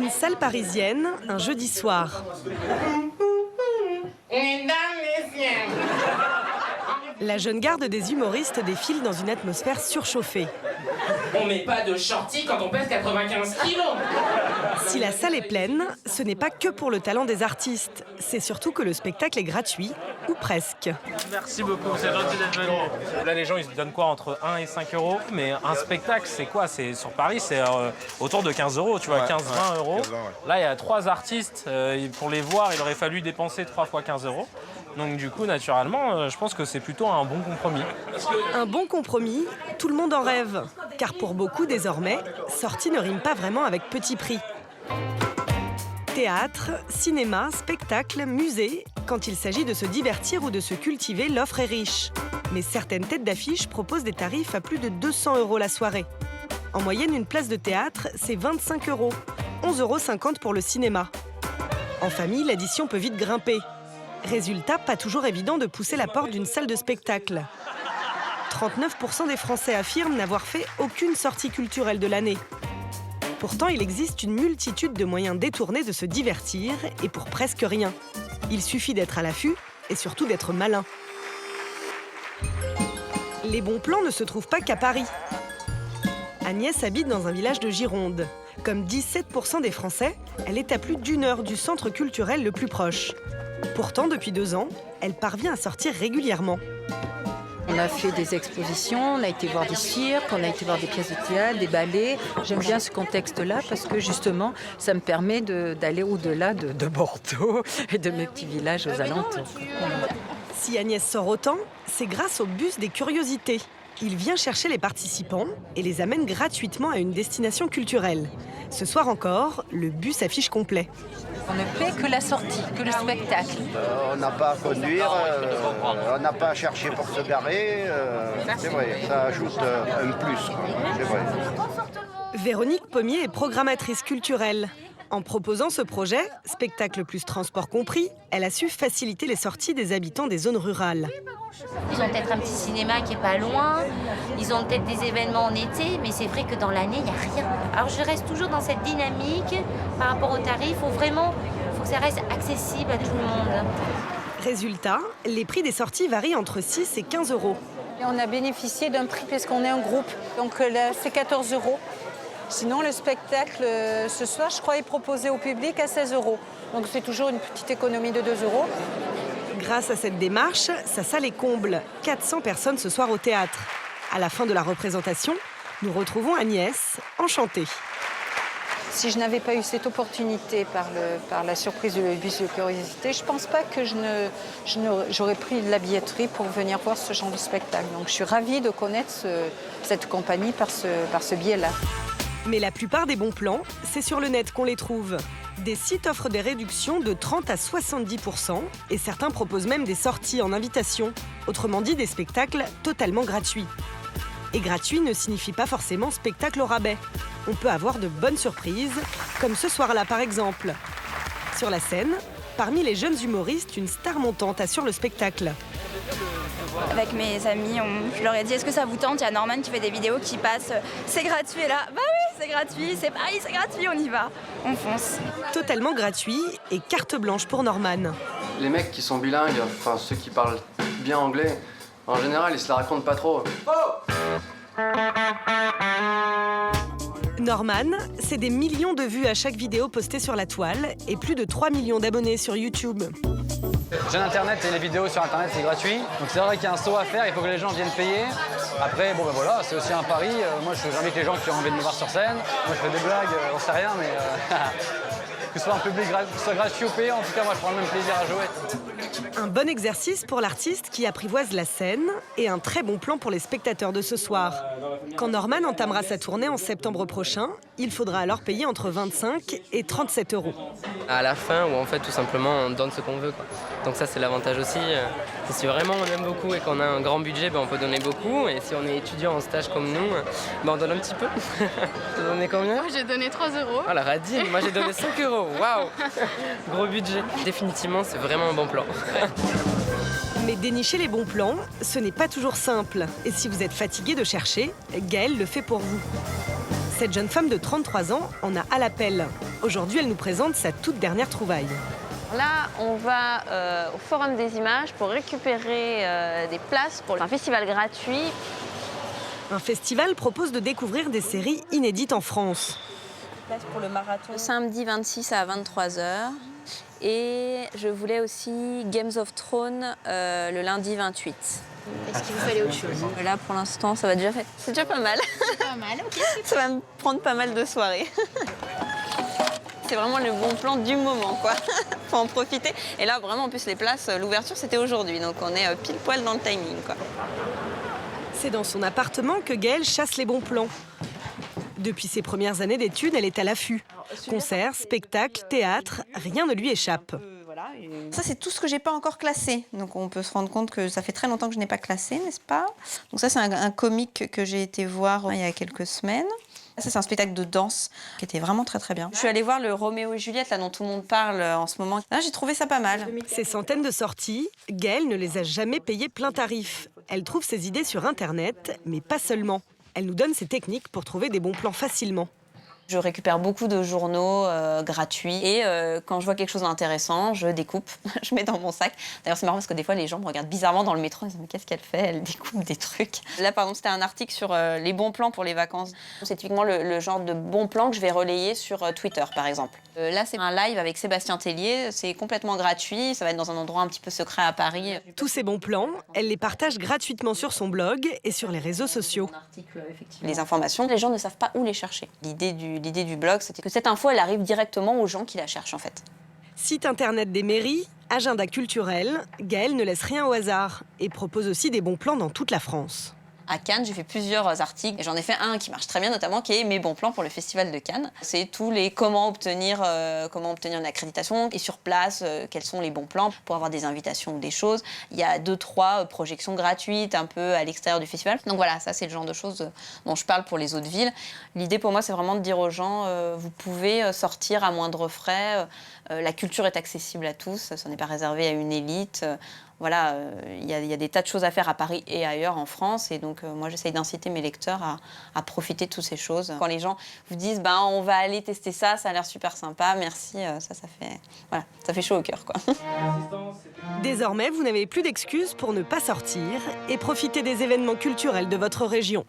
Une salle parisienne, un jeudi soir. La jeune garde des humoristes défile dans une atmosphère surchauffée. On met pas de shorty quand on pèse 95 kilos. Si la salle est pleine, ce n'est pas que pour le talent des artistes. C'est surtout que le spectacle est gratuit, ou presque. Merci beaucoup, c'est gentil d'être venu. Là, les gens, ils se donnent quoi entre 1 et 5 euros. Mais un spectacle, c'est quoi? C'est sur Paris, c'est autour de 15 euros, tu vois, 15-20 euros. 15 ans, ouais. Là, il y a 3 artistes. Pour les voir, il aurait fallu dépenser 3 fois 15 euros. Donc du coup, naturellement, je pense que c'est plutôt un bon compromis. Un bon compromis, tout le monde en rêve. Car pour beaucoup, désormais, sortie ne rime pas vraiment avec petit prix. Théâtre, cinéma, spectacle, musée, quand il s'agit de se divertir ou de se cultiver, l'offre est riche. Mais certaines têtes d'affiche proposent des tarifs à plus de 200 euros la soirée. En moyenne, une place de théâtre, c'est 25 euros, 11,50 € pour le cinéma. En famille, l'addition peut vite grimper. Résultat, pas toujours évident de pousser la porte d'une salle de spectacle. 39% des Français affirment n'avoir fait aucune sortie culturelle de l'année. Pourtant, il existe une multitude de moyens détournés de se divertir, et pour presque rien. Il suffit d'être à l'affût, et surtout d'être malin. Les bons plans ne se trouvent pas qu'à Paris. Agnès habite dans un village de Gironde. Comme 17% des Français, elle est à plus d'1 heure du centre culturel le plus proche. Pourtant, depuis 2 ans, elle parvient à sortir régulièrement. On a fait des expositions, on a été voir des cirques, on a été voir des pièces de théâtre, des ballets. J'aime bien ce contexte-là parce que justement, ça me permet d'aller au-delà de Bordeaux et de mes petits villages aux alentours. Si Agnès sort autant, c'est grâce au bus des curiosités. Il vient chercher les participants et les amène gratuitement à une destination culturelle. Ce soir encore, le bus affiche complet. On ne paie que la sortie, que le spectacle. On n'a pas à conduire, on n'a pas à chercher pour se garer. C'est vrai, ça ajoute un plus, c'est vrai. Véronique Pommier est programmatrice culturelle. En proposant ce projet, spectacle plus transport compris, elle a su faciliter les sorties des habitants des zones rurales. Ils ont peut-être un petit cinéma qui est pas loin, ils ont peut-être des événements en été, mais c'est vrai que dans l'année, il n'y a rien. Alors je reste toujours dans cette dynamique par rapport aux tarifs, où vraiment, il faut que ça reste accessible à tout le monde. Résultat, les prix des sorties varient entre 6 et 15 euros. Et on a bénéficié d'un prix parce qu'on est un groupe, donc là, c'est 14 euros. Sinon, le spectacle, ce soir, je crois, est proposé au public à 16 euros. Donc c'est toujours une petite économie de 2 euros. Grâce à cette démarche, sa salle est comble. 400 personnes ce soir au théâtre. À la fin de la représentation, nous retrouvons Agnès, enchantée. Si je n'avais pas eu cette opportunité par la surprise du bus de curiosité, je ne pense pas que j'aurais pris de la billetterie pour venir voir ce genre de spectacle. Donc je suis ravie de connaître cette compagnie par ce biais-là. Mais la plupart des bons plans, c'est sur le net qu'on les trouve. Des sites offrent des réductions de 30 à 70% et certains proposent même des sorties en invitation, autrement dit des spectacles totalement gratuits. Et gratuit ne signifie pas forcément spectacle au rabais. On peut avoir de bonnes surprises, comme ce soir-là par exemple. Sur la scène, parmi les jeunes humoristes, une star montante assure le spectacle. Avec mes amis, je leur ai dit, est-ce que ça vous tente? Il y a Norman qui fait des vidéos qui passent, c'est gratuit, et là, bah oui, c'est gratuit, c'est Paris, c'est gratuit, on y va, on fonce. Totalement gratuit et carte blanche pour Norman. Les mecs qui sont bilingues, enfin ceux qui parlent bien anglais, en général, ils se la racontent pas trop. Norman, c'est des millions de vues à chaque vidéo postée sur la toile et plus de 3 millions d'abonnés sur YouTube. Jeune Internet et les vidéos sur Internet, c'est gratuit. Donc c'est vrai qu'il y a un saut à faire, il faut que les gens viennent payer. Après, bon ben voilà, c'est aussi un pari. Moi, j'invite les gens qui ont envie de me voir sur scène. Moi, je fais des blagues, on sait rien, mais que ce soit un public, que ce soit gratuit ou payé, en tout cas, moi, je prends le même plaisir à jouer. Un bon exercice pour l'artiste qui apprivoise la scène et un très bon plan pour les spectateurs de ce soir. Quand Norman entamera sa tournée en septembre prochain, il faudra alors payer entre 25 et 37 euros. À la fin, où en fait, tout simplement, on donne ce qu'on veut, quoi. Donc ça, c'est l'avantage aussi. Si vraiment on aime beaucoup et qu'on a un grand budget, on peut donner beaucoup. Et si on est étudiant en stage comme nous, on donne un petit peu. Tu as donné combien? Moi, j'ai donné 3 euros. Oh la radine, moi j'ai donné 5 euros. Waouh. Gros budget. Définitivement, c'est vraiment un bon plan. Mais dénicher les bons plans, ce n'est pas toujours simple. Et si vous êtes fatigué de chercher, Gaël le fait pour vous. Cette jeune femme de 33 ans en a à l'appel. Aujourd'hui, elle nous présente sa toute dernière trouvaille. Là, on va au Forum des images pour récupérer des places pour un festival gratuit. Un festival propose de découvrir des séries inédites en France. Place pour le marathon. Samedi 26 à 23h. Et je voulais aussi Games of Thrones le lundi 28. Est-ce qu'il vous fallait autre chose? Là, pour l'instant, ça va déjà faire. C'est déjà pas mal. Pas mal, ok. Ça va me prendre pas mal de soirées. C'est vraiment le bon plan du moment, quoi. Faut en profiter. Et là, vraiment, en plus, les places, l'ouverture, c'était aujourd'hui. Donc, on est pile poil dans le timing, quoi. C'est dans son appartement que Gaëlle chasse les bons plans. Depuis ses premières années d'études, elle est à l'affût. Concerts, spectacles, théâtre, rien ne lui échappe. Ça, c'est tout ce que j'ai pas encore classé. Donc, on peut se rendre compte que ça fait très longtemps que je n'ai pas classé, n'est-ce pas? Donc ça, c'est un comique que j'ai été voir il y a quelques semaines. Ça, c'est un spectacle de danse qui était vraiment très très bien. Je suis allée voir le Roméo et Juliette, là, dont tout le monde parle en ce moment. Là, j'ai trouvé ça pas mal. Ces centaines de sorties, Gaëlle ne les a jamais payées plein tarif. Elle trouve ses idées sur Internet, mais pas seulement. Elle nous donne ses techniques pour trouver des bons plans facilement. Je récupère beaucoup de journaux gratuits et quand je vois quelque chose d'intéressant, je découpe, je mets dans mon sac. D'ailleurs, c'est marrant parce que des fois, les gens me regardent bizarrement dans le métro. Ils me disent « Mais qu'est-ce qu'elle fait? Elle découpe des trucs. » Là, par exemple, c'était un article sur les bons plans pour les vacances. C'est typiquement le genre de bons plans que je vais relayer sur Twitter, par exemple. Là, c'est un live avec Sébastien Tellier. C'est complètement gratuit. Ça va être dans un endroit un petit peu secret à Paris. Tous ces bons plans, elle les partage gratuitement sur son blog et sur les réseaux sociaux. Les informations, les gens ne savent pas où les chercher. L'idée du blog, c'était que cette info, elle arrive directement aux gens qui la cherchent, en fait. Site internet des mairies, agenda culturel, Gaëlle ne laisse rien au hasard et propose aussi des bons plans dans toute la France. À Cannes, j'ai fait plusieurs articles et j'en ai fait un qui marche très bien, notamment qui est mes bons plans pour le Festival de Cannes. C'est tous les comment obtenir une accréditation et sur place, quels sont les bons plans pour avoir des invitations ou des choses. Il y a 2-3 projections gratuites un peu à l'extérieur du festival. Donc voilà, ça c'est le genre de choses dont je parle pour les autres villes. L'idée pour moi, c'est vraiment de dire aux gens, vous pouvez sortir à moindre frais. La culture est accessible à tous, ce n'est pas réservé à une élite. Voilà, il y a des tas de choses à faire à Paris et ailleurs en France. Et donc, moi, j'essaye d'inciter mes lecteurs à profiter de toutes ces choses. Quand les gens vous disent, on va aller tester ça, ça a l'air super sympa, merci, ça fait chaud au cœur, quoi. Désormais, vous n'avez plus d'excuses pour ne pas sortir et profiter des événements culturels de votre région.